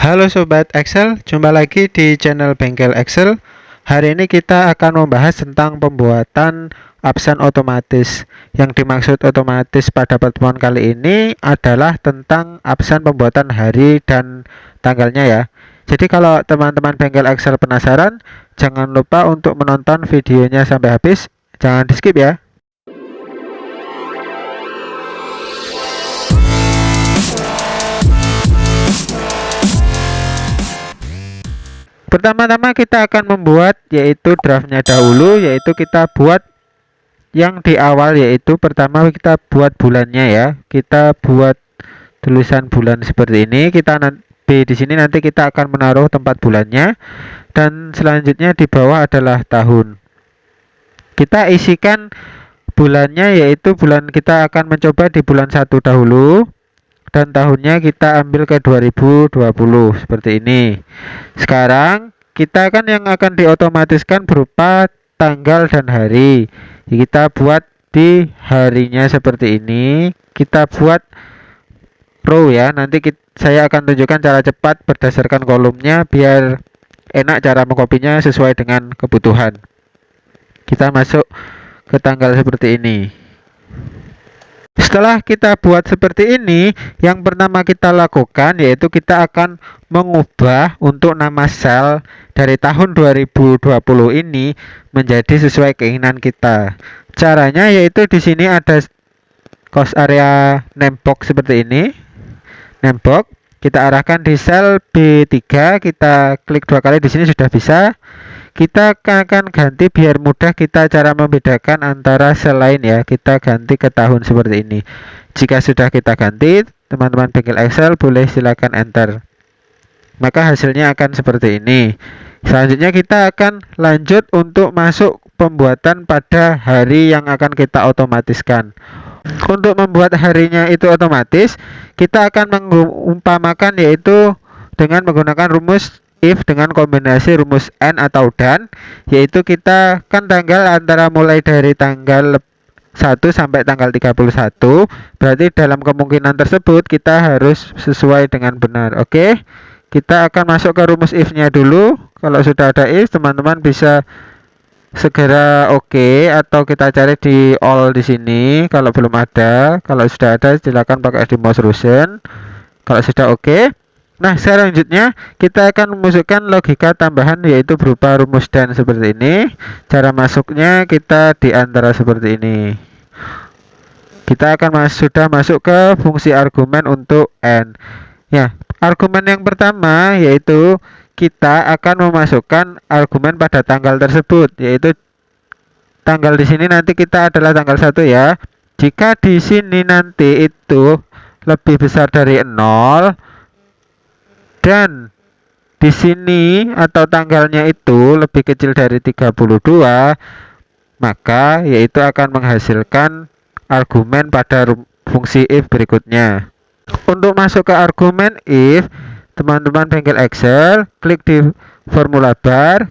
Halo Sobat Excel, jumpa lagi di channel Bengkel Excel. Hari ini kita akan membahas tentang pembuatan absen otomatis. Yang dimaksud otomatis pada pertemuan kali ini adalah tentang absen pembuatan hari dan tanggalnya ya. Jadi kalau teman-teman Bengkel Excel penasaran, jangan lupa untuk menonton videonya sampai habis. Jangan di skip ya. Pertama-tama kita akan membuat yaitu draftnya dahulu, yaitu kita buat yang di awal, yaitu pertama kita buat bulannya ya. Kita buat tulisan bulan seperti ini. Kita nanti di sini nanti kita akan menaruh tempat bulannya, dan selanjutnya di bawah adalah tahun. Kita isikan bulannya, yaitu bulan kita akan mencoba di bulan 1 dahulu, dan tahunnya kita ambil ke 2020 seperti ini. Sekarang kita kan yang akan diotomatiskan berupa tanggal dan hari. Kita buat di harinya seperti ini. Kita buat row ya. Nanti saya akan tunjukkan cara cepat berdasarkan kolomnya biar enak cara mengkopinya sesuai dengan kebutuhan. Kita masuk ke tanggal seperti ini. Setelah kita buat seperti ini, yang pertama kita lakukan yaitu kita akan mengubah untuk nama sel dari tahun 2020 ini menjadi sesuai keinginan kita. Caranya yaitu di sini ada cost area name box seperti ini. Name box kita arahkan di sel B3, kita klik 2 kali di sini sudah bisa. Kita akan ganti biar mudah kita cara membedakan antara sel lain ya. Kita ganti ke tahun seperti ini. Jika sudah kita ganti, teman-teman Bengkel Excel boleh silakan enter. Maka hasilnya akan seperti ini. Selanjutnya kita akan lanjut untuk masuk pembuatan pada hari yang akan kita otomatiskan. Untuk membuat harinya itu otomatis, kita akan mengumpamakan yaitu dengan menggunakan rumus if dengan kombinasi rumus and atau dan, yaitu kita kan tanggal antara mulai dari tanggal 1 sampai tanggal 31, berarti dalam kemungkinan tersebut kita harus sesuai dengan benar. Oke, kita akan masuk ke rumus if-nya dulu. Kalau sudah ada if, teman-teman bisa segera oke, atau kita cari di all di sini kalau belum ada. Kalau sudah ada silakan pakai di mouse rusen. Kalau sudah oke, nah selanjutnya kita akan memasukkan logika tambahan yaitu berupa rumus dan seperti ini. Cara masuknya kita di antara seperti ini. Kita akan sudah masuk ke fungsi argumen untuk n. Ya, argumen yang pertama yaitu kita akan memasukkan argumen pada tanggal tersebut, yaitu tanggal di sini nanti kita adalah tanggal 1 ya. Jika di sini nanti itu lebih besar dari 0 dan di sini atau tanggalnya itu lebih kecil dari 32, maka yaitu akan menghasilkan argumen pada fungsi if berikutnya. Untuk masuk ke argumen if, teman-teman Bengkel Excel klik di formula bar,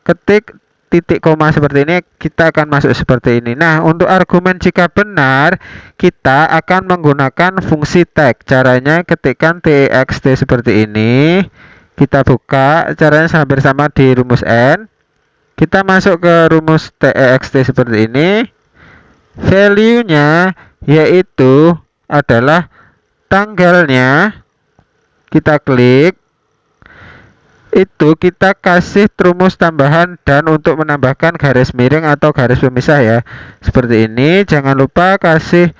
ketik titik koma seperti ini, kita akan masuk seperti ini. Nah, untuk argumen jika benar, kita akan menggunakan fungsi tag. Caranya ketikkan text seperti ini. Kita buka, caranya hampir sama di rumus n. Kita masuk ke rumus text seperti ini. Value-nya yaitu adalah tanggalnya. Kita klik. Itu kita kasih rumus tambahan dan untuk menambahkan garis miring atau garis pemisah ya, seperti ini. Jangan lupa kasih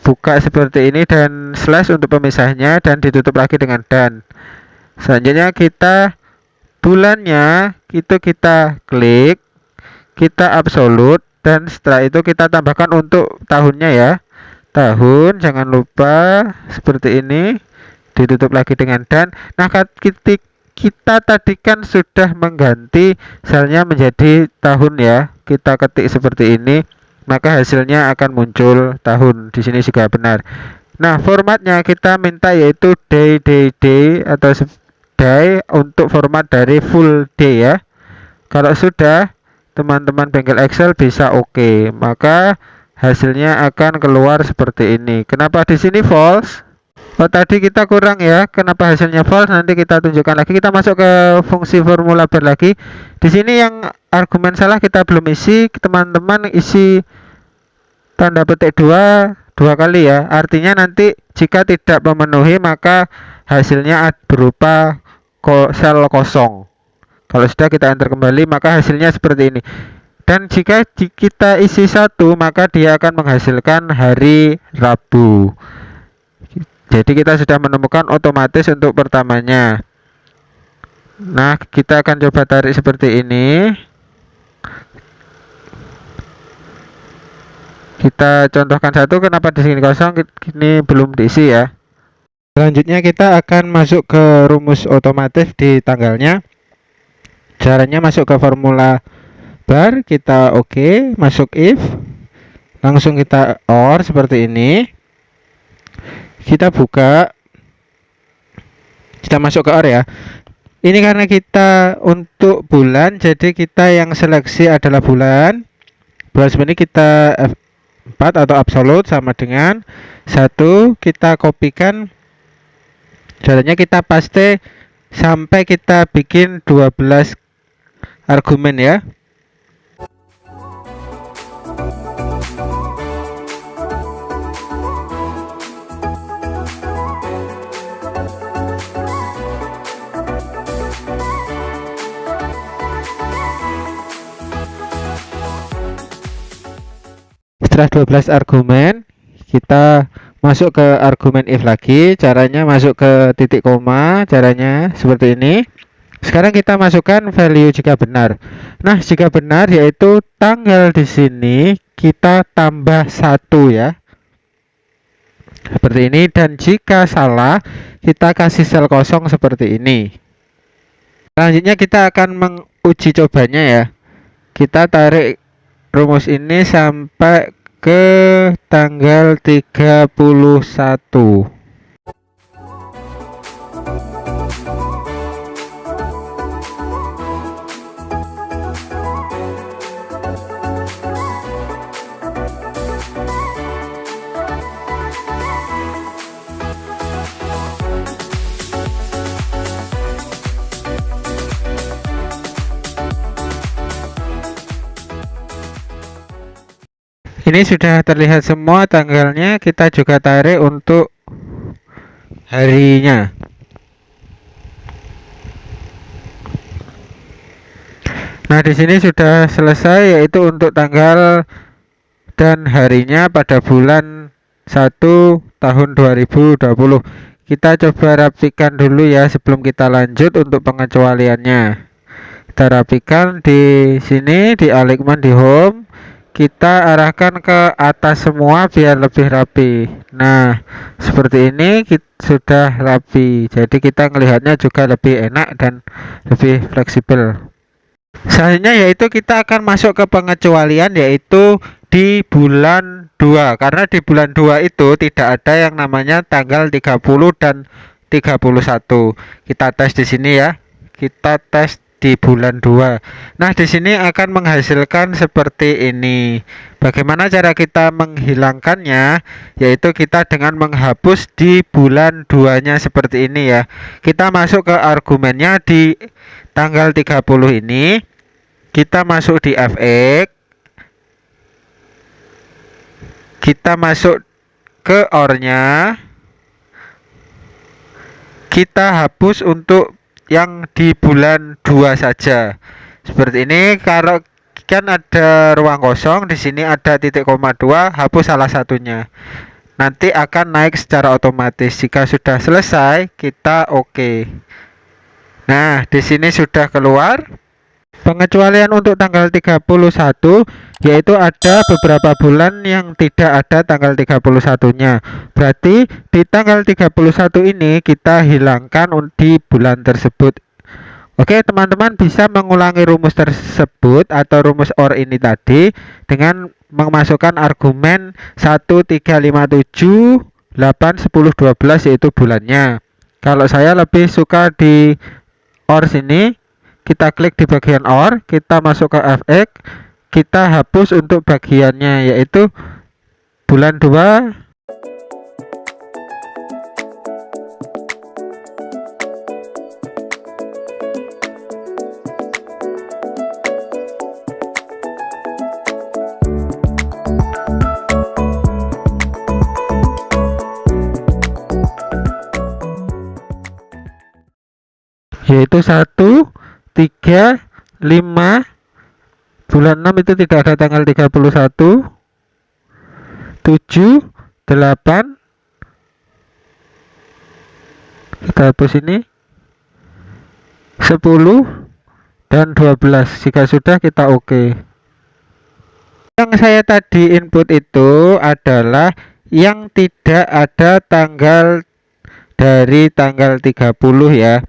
buka seperti ini dan slash untuk pemisahnya, dan ditutup lagi dengan dan. Selanjutnya kita bulannya itu kita klik, kita absolut, dan setelah itu kita tambahkan untuk tahunnya ya, tahun. Jangan lupa seperti ini, ditutup lagi dengan dan. Nah, kita tadi kan sudah mengganti selnya menjadi tahun ya. Kita ketik seperti ini, maka hasilnya akan muncul tahun di sini juga benar. Nah, formatnya kita minta yaitu day atau day untuk format dari full day ya. Kalau sudah, teman-teman Bengkel Excel bisa maka hasilnya akan keluar seperti ini. Kenapa di sini false? Oh, tadi kita kurang ya. Kenapa hasilnya false? Nanti kita tunjukkan lagi. Kita masuk ke fungsi formula bar lagi. Di sini yang argumen salah kita belum isi. Teman-teman isi tanda petik dua kali ya. Artinya nanti jika tidak memenuhi maka hasilnya berupa sel kosong. Kalau sudah kita enter kembali maka hasilnya seperti ini. Dan jika kita isi satu maka dia akan menghasilkan hari Rabu. Jadi kita sudah menemukan otomatis untuk pertamanya. Nah, kita akan coba tarik seperti ini. Kita contohkan satu, kenapa di sini kosong, ini belum diisi ya. Selanjutnya kita akan masuk ke rumus otomatis di tanggalnya. Caranya masuk ke formula bar, kita oke, masuk if. Langsung kita OR seperti ini. Kita buka, kita masuk ke OR ya. Ini karena kita untuk bulan, jadi kita yang seleksi adalah bulan. Bulan sebenarnya kita F4 atau absolute sama dengan 1. Kita kopikan, caranya kita paste sampai kita bikin 12 argumen ya. Setelah 12 argumen, kita masuk ke argumen if lagi. Caranya masuk ke titik koma, caranya seperti ini. Sekarang kita masukkan value jika benar. Nah, jika benar yaitu tanggal di sini kita tambah 1 ya. Seperti ini, dan jika salah kita kasih sel kosong seperti ini. Selanjutnya kita akan menguji cobanya ya. Kita tarik rumus ini sampai ke tanggal 31. Ini sudah terlihat semua tanggalnya, kita juga tarik untuk harinya. Nah, di sini sudah selesai yaitu untuk tanggal dan harinya pada bulan 1 tahun 2020. Kita coba rapikan dulu ya sebelum kita lanjut untuk pengecualiannya. Kita rapikan di sini, di align di home. Kita arahkan ke atas semua biar lebih rapi. Nah, seperti ini sudah rapi. Jadi kita melihatnya juga lebih enak dan lebih fleksibel. Selanjutnya yaitu kita akan masuk ke pengecualian yaitu di bulan 2. Karena di bulan 2 itu tidak ada yang namanya tanggal 30 dan 31. Kita tes di sini ya. Kita tes di bulan 2. Nah, di sini akan menghasilkan seperti ini. Bagaimana cara kita menghilangkannya? Yaitu kita dengan menghapus di bulan 2-nya seperti ini ya. Kita masuk ke argumennya di tanggal 30 ini. Kita masuk di fx. Kita masuk ke OR-nya. Kita hapus untuk yang di bulan 2 saja. Seperti ini. Kalau kan ada ruang kosong, di sini ada titik koma 2, hapus salah satunya. Nanti akan naik secara otomatis. Jika sudah selesai, kita oke. Nah, di sini sudah keluar. Pengecualian untuk tanggal 31 yaitu ada beberapa bulan yang tidak ada tanggal 31-nya. Berarti di tanggal 31 ini kita hilangkan di bulan tersebut. Oke, teman-teman bisa mengulangi rumus tersebut atau rumus OR ini tadi dengan memasukkan argumen 1, 3, 5, 7, 8, 10, 12 yaitu bulannya. Kalau saya lebih suka di OR sini. Kita klik di bagian OR, kita masuk ke fx, kita hapus untuk bagiannya yaitu bulan 2 yaitu 1, 3, 5. Bulan 6 itu tidak ada tanggal 31, 7, 8. Kita hapus ini, 10 dan 12. Jika sudah, kita oke. Yang saya tadi input itu adalah yang tidak ada tanggal dari tanggal 30 ya.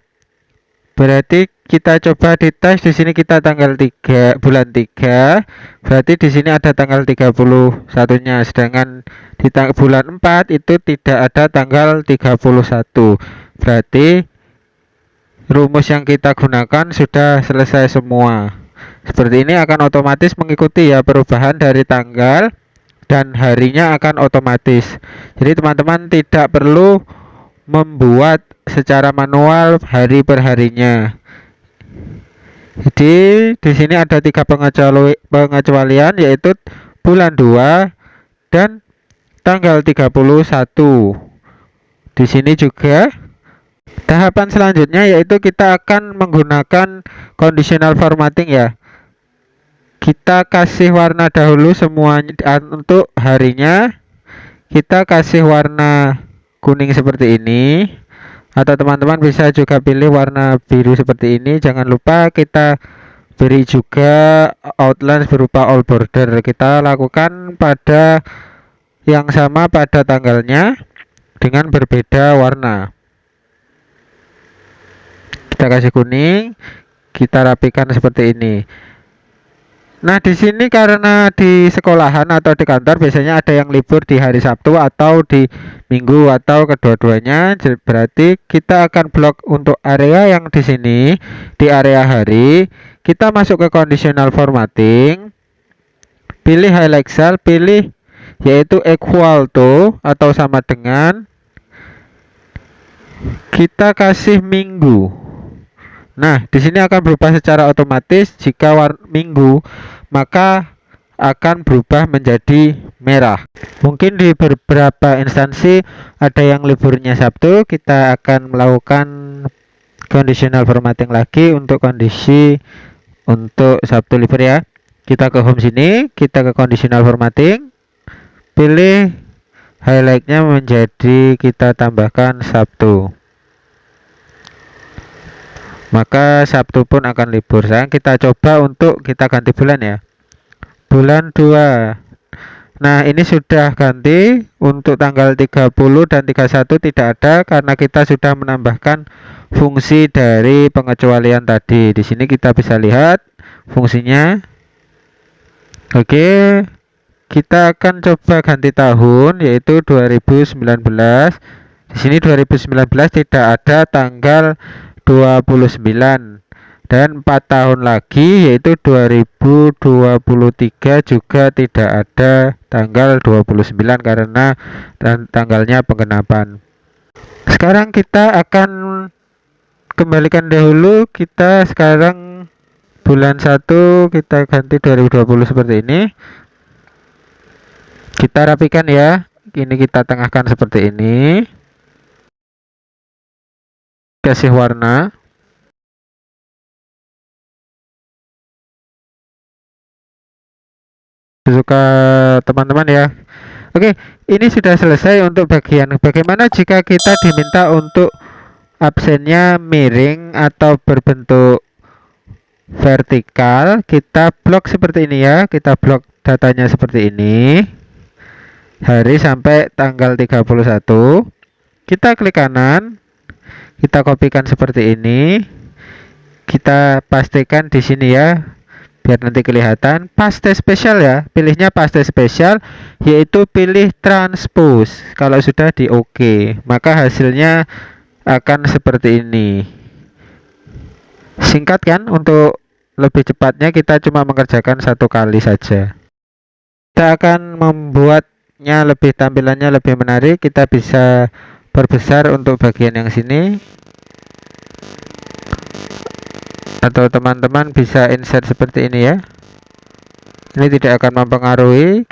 Berarti kita coba dites. Di sini kita tanggal 3 bulan 3. Berarti di sini ada tanggal 31-nya. Sedangkan di bulan 4 itu tidak ada tanggal 31. Berarti rumus yang kita gunakan sudah selesai semua. Seperti ini akan otomatis mengikuti ya perubahan dari tanggal dan harinya akan otomatis. Jadi teman-teman tidak perlu membuat secara manual hari per harinya. Jadi di sini ada 3 pengecualian, yaitu bulan 2 dan tanggal 31. Di sini juga tahapan selanjutnya yaitu kita akan menggunakan conditional formatting ya. Kita kasih warna dahulu semuanya untuk harinya. Kita kasih warna kuning seperti ini, atau teman-teman bisa juga pilih warna biru seperti ini. Jangan lupa kita beri juga outline berupa all border. Kita lakukan pada yang sama pada tanggalnya dengan berbeda warna. Kita kasih kuning, kita rapikan seperti ini. Nah, di sini karena di sekolahan atau di kantor biasanya ada yang libur di hari Sabtu atau di Minggu atau kedua-duanya, berarti kita akan blok untuk area yang di sini. Di area hari, kita masuk ke conditional formatting, pilih highlight cell, pilih yaitu equal to atau sama dengan, kita kasih minggu. Nah, di sini akan berubah secara otomatis. Jika minggu, maka akan berubah menjadi merah. Mungkin di beberapa instansi ada yang liburnya Sabtu, kita akan melakukan conditional formatting lagi untuk kondisi untuk Sabtu libur ya. Kita ke home sini, kita ke conditional formatting, pilih highlightnya menjadi kita tambahkan Sabtu. Maka Sabtu pun akan libur. Sekarang kita coba untuk kita ganti bulan ya. Bulan 2. Nah, ini sudah ganti untuk tanggal 30 dan 31 tidak ada karena kita sudah menambahkan fungsi dari pengecualian tadi. Di sini kita bisa lihat fungsinya. Oke. Kita akan coba ganti tahun yaitu 2019. Di sini 2019 tidak ada tanggal 29 dan 4 tahun lagi yaitu 2023 juga tidak ada tanggal 29 karena tanggalnya penggenapan. Sekarang kita akan kembalikan dahulu, kita sekarang bulan 1 kita ganti 2020 seperti ini. Kita rapikan ya. Ini kita tengahkan seperti ini. Kasih warna. Suka teman-teman ya. Oke, ini sudah selesai untuk bagian. Bagaimana jika kita diminta untuk absennya miring atau berbentuk vertikal? Kita blok seperti ini ya. Kita blok datanya seperti ini. Hari sampai tanggal 31. Kita klik kanan. Kita kopikan seperti ini. Kita pastikan di sini ya, biar nanti kelihatan. Paste spesial ya, pilihnya paste spesial, yaitu pilih transpose. Kalau sudah di OK, maka hasilnya akan seperti ini. Singkat kan? Untuk lebih cepatnya kita cuma mengerjakan 1 kali saja. Kita akan membuatnya lebih, tampilannya lebih menarik. Kita bisa perbesar untuk bagian yang sini, atau teman-teman bisa insert seperti ini ya. Ini tidak akan mempengaruhi,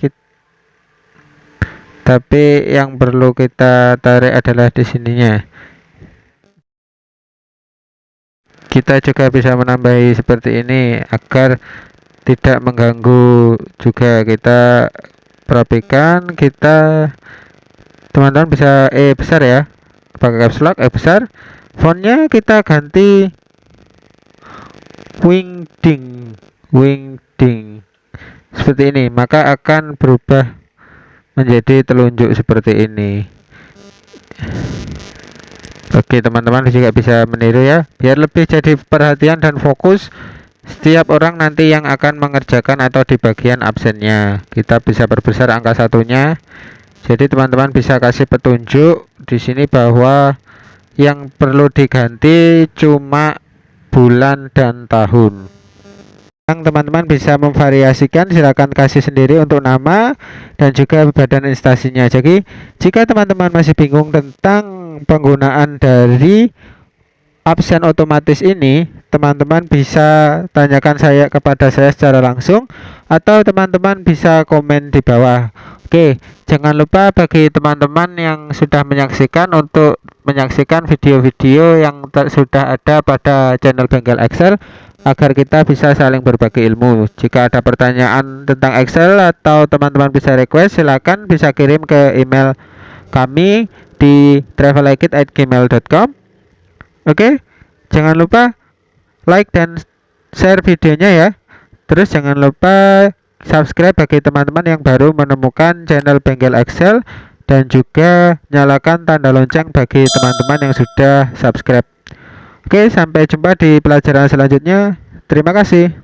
tapi yang perlu kita tarik adalah di sininya. kita juga bisa menambahi seperti ini agar tidak mengganggu juga. Kita perhatikan, kita teman-teman bisa besar ya, pakai caps lock besar. Fontnya kita ganti wingding seperti ini, maka akan berubah menjadi telunjuk seperti ini. Oke, teman-teman juga bisa meniru ya, biar lebih jadi perhatian dan fokus setiap orang nanti yang akan mengerjakan atau di bagian absennya. Kita bisa perbesar angka satunya. Jadi teman-teman bisa kasih petunjuk di sini bahwa yang perlu diganti cuma bulan dan tahun. Yang teman-teman bisa memvariasikan, silakan kasih sendiri untuk nama dan juga badan instansinya. Jadi jika teman-teman masih bingung tentang penggunaan dari absen otomatis ini, teman-teman bisa tanyakan kepada saya secara langsung atau teman-teman bisa komen di bawah. Oke, jangan lupa bagi teman-teman yang sudah menyaksikan untuk menyaksikan video-video yang sudah ada pada channel Bengkel Excel agar kita bisa saling berbagi ilmu. Jika ada pertanyaan tentang Excel atau teman-teman bisa request, silakan bisa kirim ke email kami di travellikeit@gmail.com. Oke, jangan lupa like dan share videonya ya. Terus jangan lupa subscribe bagi teman-teman yang baru menemukan channel Bengkel Excel, dan juga nyalakan tanda lonceng bagi teman-teman yang sudah subscribe. Oke, sampai jumpa di pelajaran selanjutnya. Terima kasih.